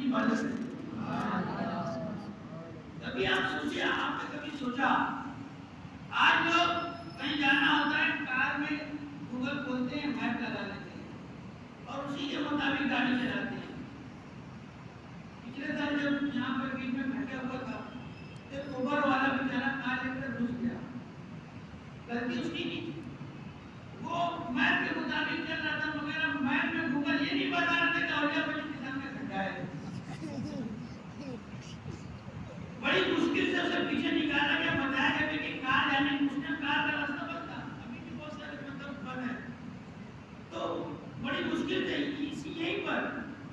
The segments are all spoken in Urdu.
عبادت ہے. کبھی آپ سوچے، آپ نے کبھی سوچا آج لوگ کہیں جانا ہوتا ہے کار میں گوگل کھولتے ہیں، میپ لگا لیتے ہیں اور اسی کے مطابق گاڑی چلاتے ہیں. پچھلے سال جب یہاں پر بیچ میں پھٹا ہوا تھا تو اوبر والا بیچارہ کار لے کر گھس گیا. غلطی اس کی نہیں تھی، وہ میپ کے مطابق چل رہا تھا، مگر میپ میں گوگل یہ نہیں بتا رہا تھا کہ اولیا بڑی کے سامنے کھڈا ہے. بڑی مشکل سے اسے پیچھے نکالا گیا، بتایا گیا کہ کار جانے اس نے کار کا راستہ بتا. ابھی بھی بہت سارے مطلب بند ہے تو بڑی مشکل سے اسی یہیں پر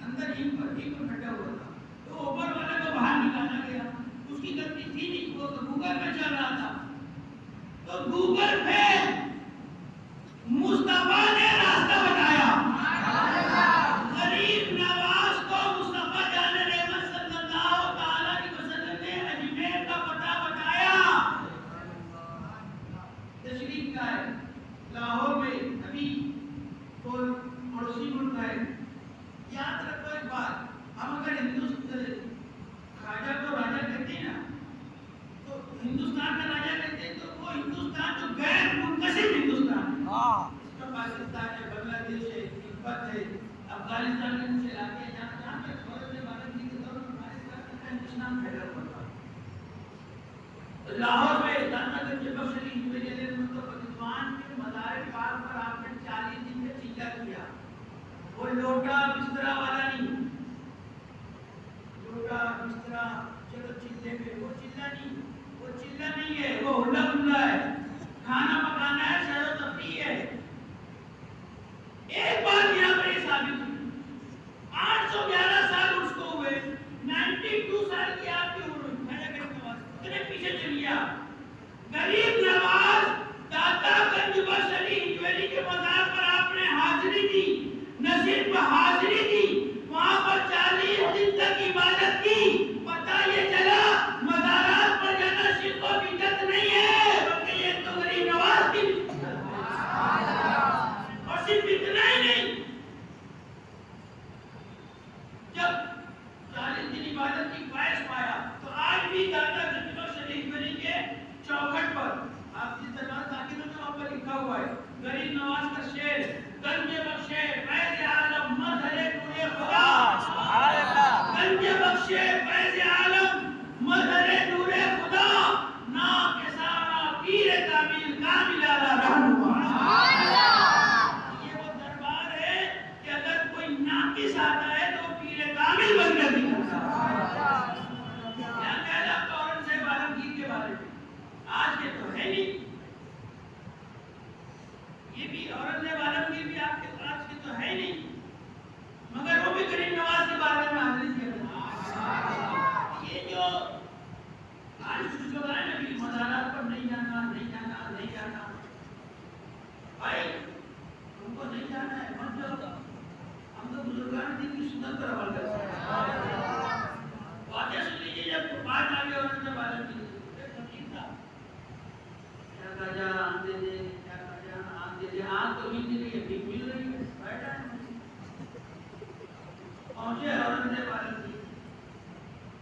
اندر یہیں پر کھڈا ہوا تھا. تو اوبر والا کو باہر نکالا گیا، اس کی غلطی تھی نہیں، وہ تو گوگل پہ چل رہا تھا. تو گوگل پہ مصطفیٰ نے راستہ بتایا. غریب نواز کو مصطفیٰ جان رحمت صلی اللہ تعالی علیہ وسلم نے اجمیر کا پتہ بتایا. تشریف لائے لاہور میں، ابھی کوئی پڑوسی ملک ہے. یاد رکھو ایک بات، ہم اگر خواجہ کو راجا کہتے ہیں نا، تو ہندوستان کا راجا کہتے ہیں، تو وہ ہندوستان جو غیر منقسم ہندوستان ہے. اس میں پاکستان ہے، بنگلہ دیش ہے، تبت ہے، افغانستان کے کچھ علاقے ہیں جہاں پہ سورج عبادت کی دور میں پاکستان کا ہندوستان پھیلا ہوا تھا. لاہور میں داتا گنج بخش علی ہجویری علیہ رضوان کے مزار پاک پر آپ نے 40 دن میں چیلا کیا. وہ لوٹا بسترا والا نہیں، لوٹا بسترا چلو چلے پہ، وہ چلا نہیں، وہ چلا نہیں ہے، وہ ہلا گلا ہے. کھانا پکانا ہے، سیر و تفریح ہے. ایک بار یہاں پر یہ ثابت ہوئی، 811 سال اس کو ہوئے، 92 سال کی آپ کی عمر ہوئی. خواجہ غریب نواز اتنے پیچھے چلیا. غریب نواز داتا گنج بخش علی ہجویری کے مزار پر آپ نے حاضری دی، نہ صرف حاضری دی، وہاں پر 40 دن تک عبادت کی. پتہ یہ چلا مزارات پر جانا شرک و بدعت نہیں ہے، بلکہ یہ تو غریب نواز کی. اور صرف اتنا ہی نہیں، جب 40 دن عبادت کی خواہش پایا تو آج بھی داتا گنج بخش علی ہجویری کے چوکھٹ پر آپ جس دربار ساکن میں وہاں پر لکھا ہوا ہے غریب نواز کا شعر، گنج بخشے فیض عالم مظہر نور خدا، گنج بخشے فیض عالم مظہر نور خدا، ناقصانہ پیر کامل کامل اعلی رہنما. یہ وہ دربار ہے کہ اگر کوئی ناقص آتا ہے تو پیر کامل بن کر دکھاتا ہے. یہاں کہہ رہا تو اورنگزیب عالمگیر کے بارے میں، آج کے تو ہے نہیں. یہ بھی اورنگزیب عالمگیر بھی آپ کے آج کے تو ہے نہیں، مگر وہ بھی غریب نواز کے بارے میں حاضری کیا. یہ جو آج کچھ لوگ آئے نا کہ مزارات پر نہیں جانا، نہیں جانا، نہیں جانا. بھائی تم کو نہیں جانا ہے مت جاؤ، ہم تو بزرگان دین کی سنت پر عمل کرتے ہیں. واقعہ سن لیجیے، جب بات آ گئی اورنگزیب عالمگیر ایک فقیر تھا، کیا خواجہ آن دے دے، کیا خواجہ آن دے دے. آن تو مل رہی ہے، بھیک مل رہی ہے، بیٹھا ہے. پہنچے اورنگزیب عالمگیر،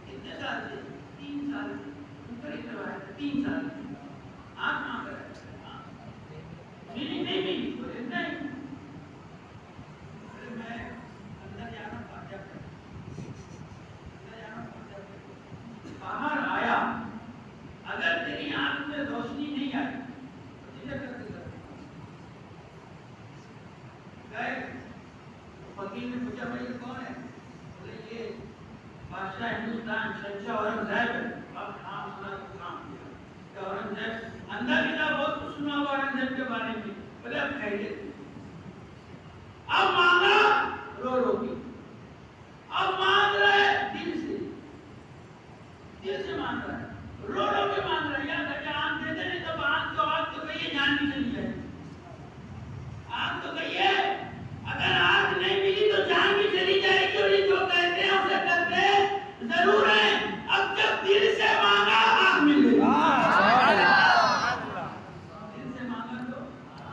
کتنے سال سے؟ 3 سال سے. قریب روایت ہے 3 سال سے. آنکھ مانگ رہا ہے، نہیں بولے نہیں. میں اندر جانا خواجہ کر، اندر جانا خواجہ کر. باہر آیا، اگر تیری آنکھ میں روشنی نہیں آئی تو تجھے کرتے گئے. فقیر نے پوچھا بھائی یہ کون ہے؟ بولے یہ بادشاہ ہندوستان شہنشاہ اورنگزیب ہے. اب نام سنا تو کام کیا کہ اورنگزیب اندر بھی تھا، بہت کچھ سنا ہوا اورنگزیب کے بارے میں. بولے اب خیریت، اب مانگا رو رو کے، اب مانگ رہے دل سے مانگ رہا ہے، رو رو کے مانگ رہا ہے. یا کہ آنکھ دے دے، نہیں تو آنکھ تو گئی ہے، جان بھی چلی جائے. آنکھ تو گئی ہے، اگر آنکھ نہیں ملی تو جان بھی چلی جائے گی. اور یہ جو کہتے ہیں اسے کرتے ضرور ہے. اب جب دل سے مانگا آنکھ مل گئی، دل سے مانگا تو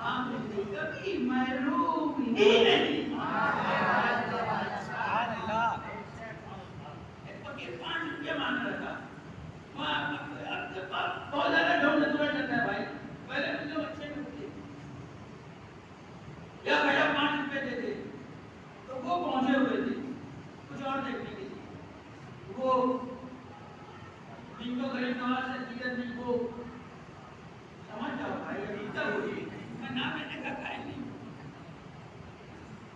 آنکھ مل گئی. کبھی محروم ہی نہیں. فقیر 5 روپیہ مانگ رہا تھا. بہت زیادہ ڈھونگ نتورا چلتا ہے بھائی. پہلے بھی لوگ اچھے ہوتے یا بھیا 5 روپے دے دے تو وہ پہنچے ہوئے تھے کچھ اور دیکھنے کے لیے. وہ جن کو غریب نواز سے حقیقت نہیں وہ سمجھ جاؤ بھائی ابھی تک ہوئی میں نام لینے کا قائل نہیں.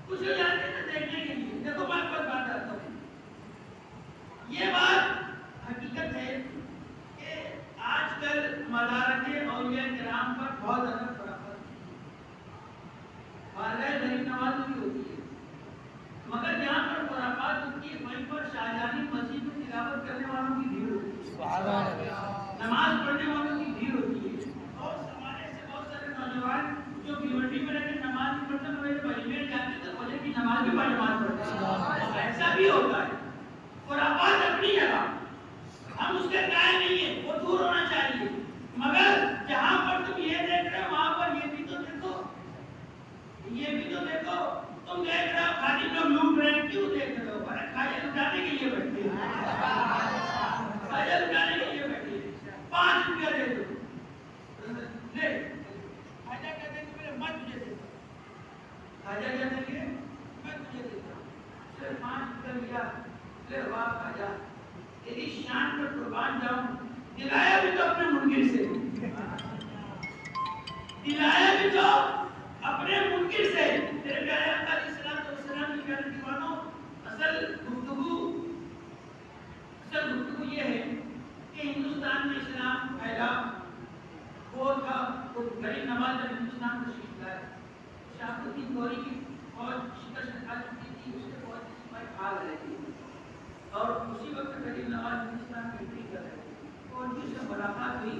کچھ جانتے تھے دیکھنے کے لیے. دیکھو میں پر بات کرتا ہوں. یہ بات حقیقت ہے کہ آج کل مدارت اولیاء کرام پر بہت زیادہ خرافات بارگاہ غریب نواز بھی ہوتی ہے مگر جہاں پر خرافات ہوتی ہے وہیں پر شاہجہانی مسجد میں تلاوت کرنے والوں کی بھیڑ ہوتی ہے, نماز پڑھنے والوں کی بھیڑ ہوتی ہے. اور ہمارے سے بہت سارے نوجوان جو بھیوٹی میں رہ کے نماز نہیں پڑھتے میرے بجمیر جاتے تو فجر کی نماز بھی نماز پڑھتے ہیں. ایسا بھی ہوتا ہے. خرافات اپنی جگہ ہم اس کے قائل نہیں ہیں, وہ دور ہونا چاہیے. مگر جہاں پر تم یہ دیکھ رہے ہو وہاں پر یہ بھی تو دیکھو, یہ بھی تو دیکھو. تم دیکھ رہے ہو خادم لوگ لوٹ رہے ہیں, کیوں دیکھ رہے ہو؟ کھاجا لٹانے کے لیے بیٹھتے ہیں, کھاجا لٹانے کے لیے بیٹھتے ہیں. 5 روپیہ دے دو لے. کھاجا کہتے ہیں کہ میں تجھے دیتا ہوں. کھاجا کہتے ہیں میں تجھے دیتا ہوں. صرف 5 روپیہ لیا. لے واہ کھاجا تیری شان پر قربان جاؤں. دلایا بھی تو اپنے منکر سے, دلایا بھی تو اپنے منکر سے. تیرے پیارے آقا علیہ الصلوۃ والسلام کی پیارے دیوانوں, اصل گفتگو یہ ہے کہ ہندوستان میں اسلام پھیلا وہ تھا. وہ غریب نواز جب ہندوستان کو تشریف لائے شہاب الدین غوری کی فوج شکست کھا چکی تھی. اس کے فوج کے سپاہی بھاگ رہے تھے اور اسی وقت غریب نواز ہندوستان کی انٹری کر رہے تھے. فوجی سے ملاقات ہوئی.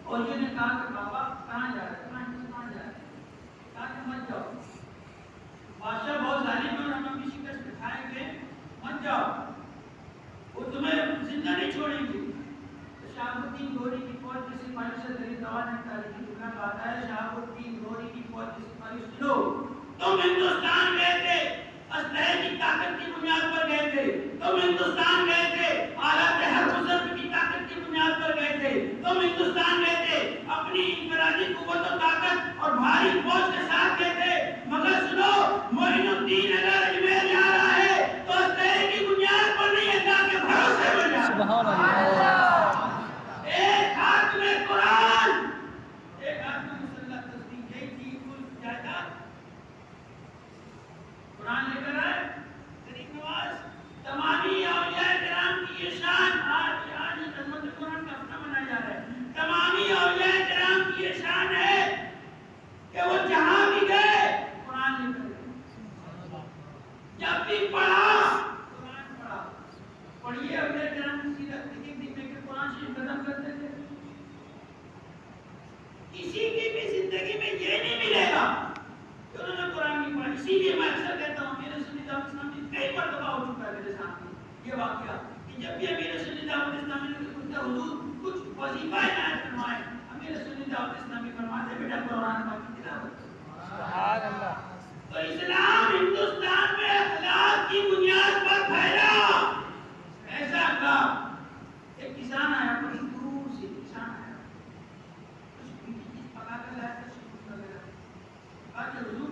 فوجی نے کہا کہ بابا کہاں جا رہے ہیں؟ کہاں ہندوستان جا رہے ہیں. کہا کہ مت جاؤ, بادشاہ بہت ظالم ہے اور ہم اپنی شکست دکھائیں گے, مت جاؤ, وہ تمہیں زندہ نہیں چھوڑیں گے. شہاب الدین غوری کی فوج کے سپاہی سے غریب نواز نے تاریخی جملہ کہا ہے, شہاب الدین غوری کی فوج کے سپاہی سنو, تم ہندوستان گئے تھے اسلحے کی طاقت کی بنیاد پر گئے تھے, تم ہندوستان گئے تھے آلات حرب و ضرب کی طاقت کی بنیاد پر گئے تھے, تم ہندوستان گئے تھے اپنی انفرادی قوت و طاقت اور بھاری فوج کے ساتھ گئے تھے. مگر سنو, معین الدین اگر اجمیر جا رہا ہے تو اسلحے کی بنیاد پر نہیں, اللہ کے بھروسے پر جا. سبحان اللہ. ایک ہاتھ میں قرآن, ایک ہاتھ میں مسلح تصدیق, ایک تھی کل جائیداد. قرآن لے کر آئے غریب نواز. تمامی اولیاء کرام کی یہ شان, آج عظمت قرآن کا ہفتہ منایا جا رہا ہے. تمامی اولیاء کرام کی یہ شان ہے کہ وہ جہاں بھی گئے قرآن لے کر گئے. جب بھی پڑھا قرآن پڑھا. پڑھیے اولیاء کرام کی سیرت, ایک دن میں کہ قرآن شریف ختم کرتے تھے. کسی کی بھی زندگی میں یہ نہیں ملے گا کہ انہوں نے قرآن نہیں پڑھا. اسی لیے میں اکثر کہتا ہوں میرے سنی دعوت اسلامی کئی مرتبہ ہو چکا ہے میرے سامنے یہ واقعہ کہ جب بھی امیر سنی دعوت اسلامی نے کچھ حضور کچھ وظیفہ عنایت فرمائے, امیر سنی دعوت اسلامی فرماتے بیٹا قرآن پاک کی تلاوت. سبحان اللہ. تو اسلام ہندوستان میں اخلاق کی بنیاد پر پھیلا. ایسا اخلاق. ایک کسان آیا, بڑی دور سے کسان آیا, کچھ میٹھی چیز پکا کر لایا تھا, شکر وغیرہ. کہا کہ حضور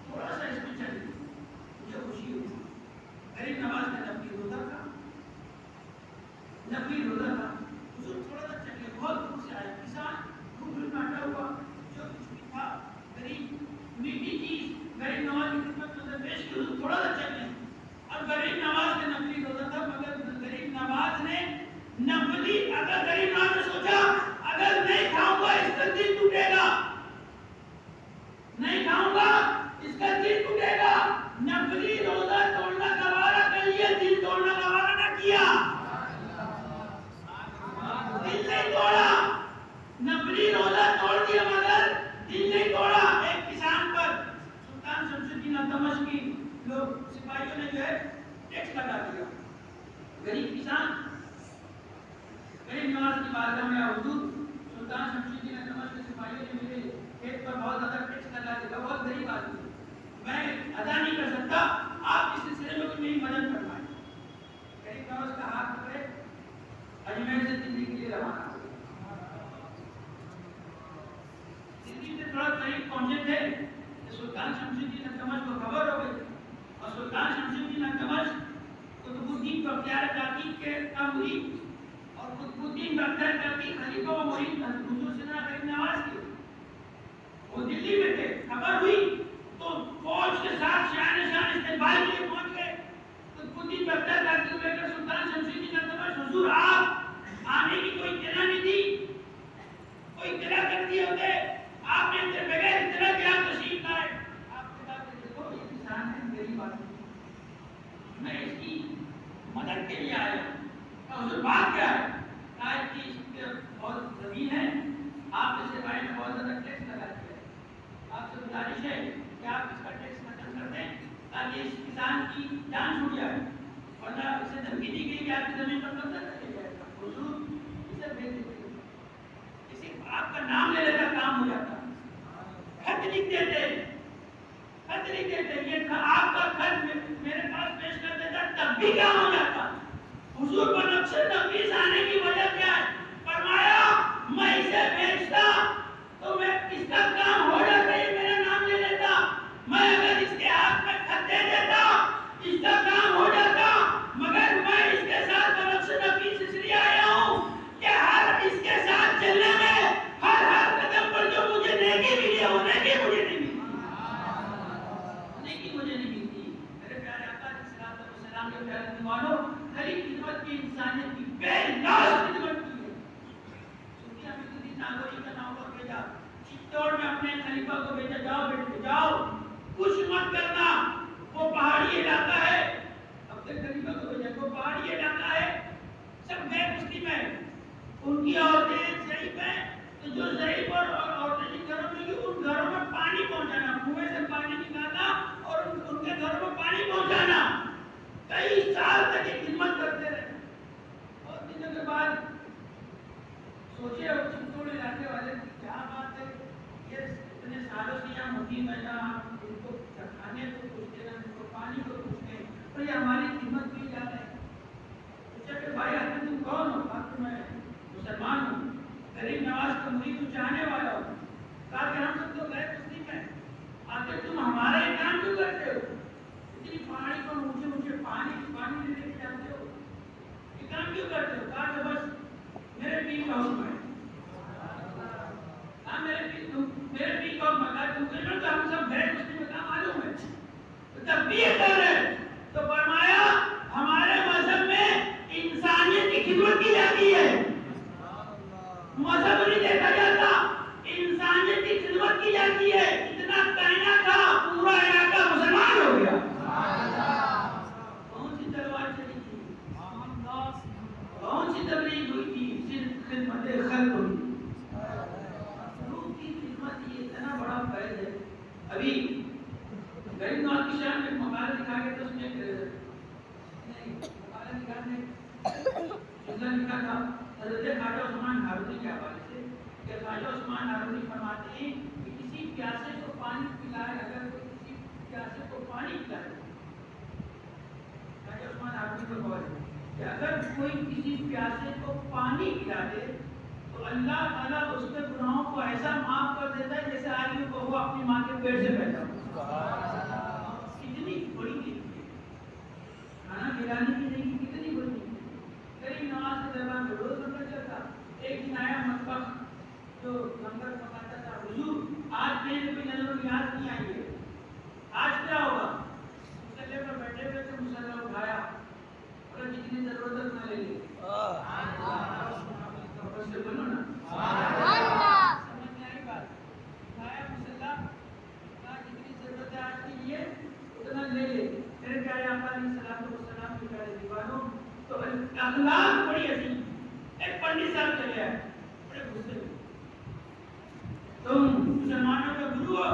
تھوڑا سا اس میں چلیے, مجھے خوشی ہوئی. غریب نواز کا نفلی روزہ تھا, نفلی روزہ تھا. حضور تھوڑا سا چلیے, بہت دور سے آئے کسان, بھوک کاٹا ہوا, جو کچھ بھی تھا غریب میٹھی چیز غریب نواز کی خدمت میں درپیش کی. حضور تھوڑا سا چلیے. اب غریب نواز کا نفلی روزہ تھا مگر غریب نواز نے نفلی, اگر غریب نواز نے سوچا اگر نہیں کھاؤں گا اس کا دل ٹوٹے گا, نہیں کھاؤں گا اس کا دل ٹوٹے گا, نفلی روزہ توڑنا گوارا کر لیا, دل توڑنا گوارا نہ کیا. دل نہیں توڑا, نفلی روزہ توڑ دیا مگر دل نہیں توڑا. ایک کسان پر سلطان شمس الدین دمشقی لوگ سپاہیوں نے جو ہے ٹیکس لگا دیا. غریب کسان غریب نواز کی بارگاہ میں, حضور سلطان شمس الدین دمشقی کے سپاہیوں نے میرے کھیت پر بہت زیادہ ٹیکس لگا دیا, بہت غریب آدمی, میں ادا نہیں کر سکتا, آپ اس سلسلے میں کچھ میری مدد فرمائیں. غریب نواز کا ہاتھ پکڑے, ہوئی اور قطب الدین بغدادی کی خلیفہ و مرید حضور سیدنا غریب نواز کی وہ دلی میں تھے، خبر ہوئی تو فوج کے ساتھ شاہ استقبال کے لیے پہنچ گئے۔ قطب الدین بغدادی کو لے کر سلطان شمشید کی نظر حضور آپ آنے کی کوئی اطلاع نہیں تھی، کوئی اطلاع کر دیے ہوتے، آپ نے بغیر اطلاع کے آپ تشریف لائے۔ آپ نے کہا کہ دیکھو یہ کسان ہے، میری بات میں اس کی مدد کے لیے آیا ہوں، حضور بات کیا ہے؟ کہا کہ اس کے بہت زمین ہے، آپ اس کے بارے میں بہت زیادہ ٹیکس لگا دیا ہے، آپ سے گزارش ہے کہ آپ اس کا ٹیکس ختم کر دیں تاکہ اس کسان کی جان چھوٹ جائے، ورنہ اسے دھمکی دی گئی کہ آپ کی زمین پر قبضہ کر لیا جائے گا۔ حضور اسے بھیج دیتے، کسی آپ کا نام لے لیتا کام ہو جاتا، خط لکھ دیتے، خط لکھ دیتے، یہ آپ کا خط میرے پاس پیش کر دیتا تب بھی کام ہو جاتا۔ حضور پر نقش تنفیذ آنے کی وجہ کیا ہے؟ فرمایا میں اسے بھیجتا تو میں اس کا کام ہو جاتا، یہ میرا نام لے لیتا، میں اگر اس کے ہاتھ میں خط دے دیتا اس کا کام ہو جاتا، مگر میں اس کے ساتھ نقش تنفیذ اس لیے آیا ہوں کہ ہر اس کے ساتھ چلنے میں ہر قدم پر جو مجھے نیکی ملی ہے وہ نیکی مجھے نہیں ملی، نیکی مجھے نہیں ملتی۔ میرے پیارے آقا علیہ الصلوۃ والسلام کے پیارے دیوانوں، خالی خدمت کی انسانیت کی بے ناز خدمت کی ہے۔ چونکہ ہمیں کسی ناگوری کا نام پر بھیجا، چتور میں اپنے خلیفہ کو بھیجا، جاؤ بیٹے جاؤ، کچھ مت کرنا، وہ پہاڑی علاقہ ہے، اپنے خلیفہ کو بھیجا، وہ پہاڑی علاقہ ہے، سب غیر مسلم ہیں، ان کی عورتیں ضعیف ہیں، تو جو ضعیف اور عورتیں جن گھروں میں ان گھروں میں پانی پہنچانا، کنویں سے پانی نکالنا اور ان کے گھروں میں پانی پہنچانا، کئی سال تک یہ خدمت کرتے رہے۔ اور دنوں کے بعد سوچے اور چتور علاقے والے کی کیا بات ہے، یہ اتنے سالوں سے یہاں مقیم ہے، یہاں ان کو کھانے کو پوچھتے ہیں، ان کو پانی کو پوچھتے ہیں، اور یہ ہماری خدمت کی جا رہے ہیں۔ پوچھا کہ بھائی آخر تم کون ہو؟ کہا کہ میں مسلمان ہوں، غریب نواز کا مرید ہوں، چاہنے والا ہوں۔ کہا کہ ہم سب تو غیر مسلم ہیں، آخر تم ہمارا یہ کام کیوں کرتے ہو؟ اتنی پہاڑی پر مجھے پانی لے کے جاتے ہو، یہ کام کیوں کرتے ہو؟ کہا کہ بس میرے پیر کا حکم ہے، ہاں میرے پیر کا حکم ہے، تم کہتے ہو کہ ہم سب غیر مسلم کا معلوم ہے، تو تب بھی یہ کر رہے، تو فرمایا ہمارے مذہب میں انسانیت کی خدمت کی جاتی ہے، مذہب نہیں دیکھا جاتا، انسانیت کی خدمت کی جاتی ہے۔ اتنا کہنا تھا پورا علاقہ مسلمان ہو گیا۔ کون سی تلوار چلی تھی، کون سی تبلیغ ہوئی تھی، صرف خدمت خلق ہوئی، مخلوق کی خدمت، یہ اتنا بڑا فیض ہے۔ ابھی غریب نواز کی شان میں ایک مقالہ لکھا گیا تھا، اس میں مقالہ لکھا تھا حضرت خواجہ عثمان ہارونی کے حوالے سے، کہ خواجہ عثمان ہارونی فرماتے ہیں کہ کسی پیاسے کو پانی پلائے، اگر کوئی کسی پیاسے کو پانی پلائے، خواجہ عثمان ہارونی کو بول کہ اگر کوئی کسی پیاسے کو پانی پلا دے تو اللہ تعالیٰ اس کے گناہوں کو ایسا معاف کر دیتا ہے جیسے آدمی کو وہ اپنی ماں کے پیٹ سے پیدا ہو۔ کتنی بڑی نیکی ہے، کھانا کھلانے کی نیکی کتنی بڑی نیکی ہے۔ غریب نواز کے دربار میں روز لنگر چلتا، ایک دن آیا مطبخ جو لنگر پکاتا تھا، حضور آج میرے کوئی نظر و نیاز نہیں آئی ہے، آج کیا ہوگا؟ مسلح پر بیٹھے ہوئے تھے، مسلح اٹھایا اور جتنی ضرورت ہے اتنا لے لے، سے بولو نا سمجھ میں آئی بات، اٹھایا مسلح، کہا جتنی ضرورت ہے آج کے لیے اتنا لے لے۔ میرے پیارے آقا علیہ الصلوۃ والسلام کے پیارے دیوانوں، تو اخلاق بڑی عظیم۔ ایک پنڈت صاحب چلے آئے، بڑے غصے میں، تم مسلمانوں کا گرو ہو،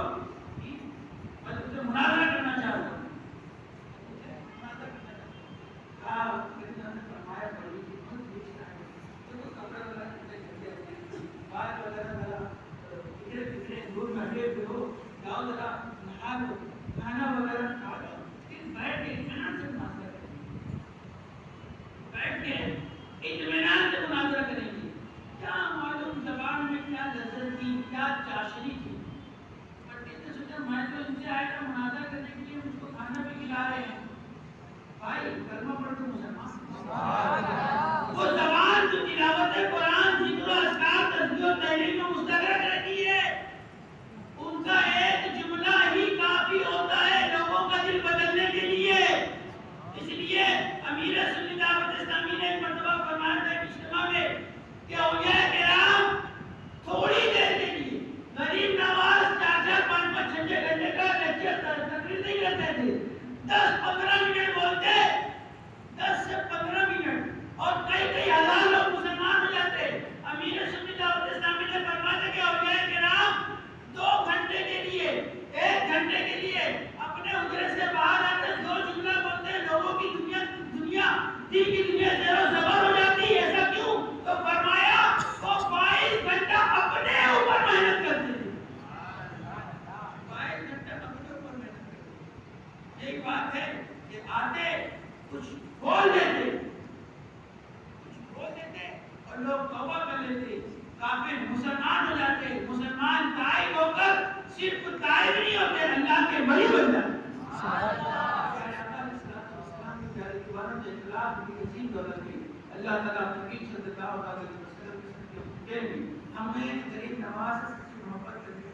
میں تم سے مناظرہ کرنا چاہتا ہوں، فرمایا بڑی کپڑے وغیرہ دور میں ہٹے ہوئے ہو، جاؤ ذرا نہا لو، کھانا وغیرہ کھا لو، پھر بیٹھ کے اطمینان سے مناظرہ کریں گے، بیٹھ کے اطمینان سے مناظرہ کریں گے۔ کیا معلوم زبان میں کیا لذت تھی، کیا چاشنی تھی، پنڈت نے سوچا میں تو ان سے آیا تھا مناظرہ کرنے کے لیے، مجھ کو کھانا بھی کھلا رہے ہیں، بھائی کلمہ پڑھ کے مسلمان امیر سنی دعوت اسلامی نے ایک مرتبہ فرمایا تھا اجتماع میں کہ اولیاء کرام تھوڑی دیر کے لیے غریب نواز 4-4 5-5 6 گھنٹے کا لیکچر تقریر نہیں کرتے تھے، 10-15 منٹ بولتے، 10 سے 15 منٹ، اور کئی ہزار لوگ مسلمان ہو جاتے۔ امیر سنی دعوت اسلامی نے فرمایا کہ اولیاء کرام 2 گھنٹے کے لیے 1 گھنٹے کے لیے اپنے حجرے سے باہر آتے، 2 جملہ بولتے، لوگوں کی دنیا دل کی دنیا زیر و زبر ہو جاتی ہے۔ ایسا کیوں؟ تو فرمایا وہ 22 گھنٹہ اپنے اوپر محنت کرتے تھے، 22 گھنٹہ اپنے اوپر محنت کرتے۔ ایک بات ہے کہ آتے کچھ بول دیتے اور لوگ توبہ کر لیتے، کافر مسلمان ہو جاتے، مسلمان تائب ہو کر صرف تائب نہیں ہوتے، اللہ کے ولی بن جاتے۔ اللہ تعالیٰ نبی صلی اللہ علیہ وسلم ہمیں غریب نواز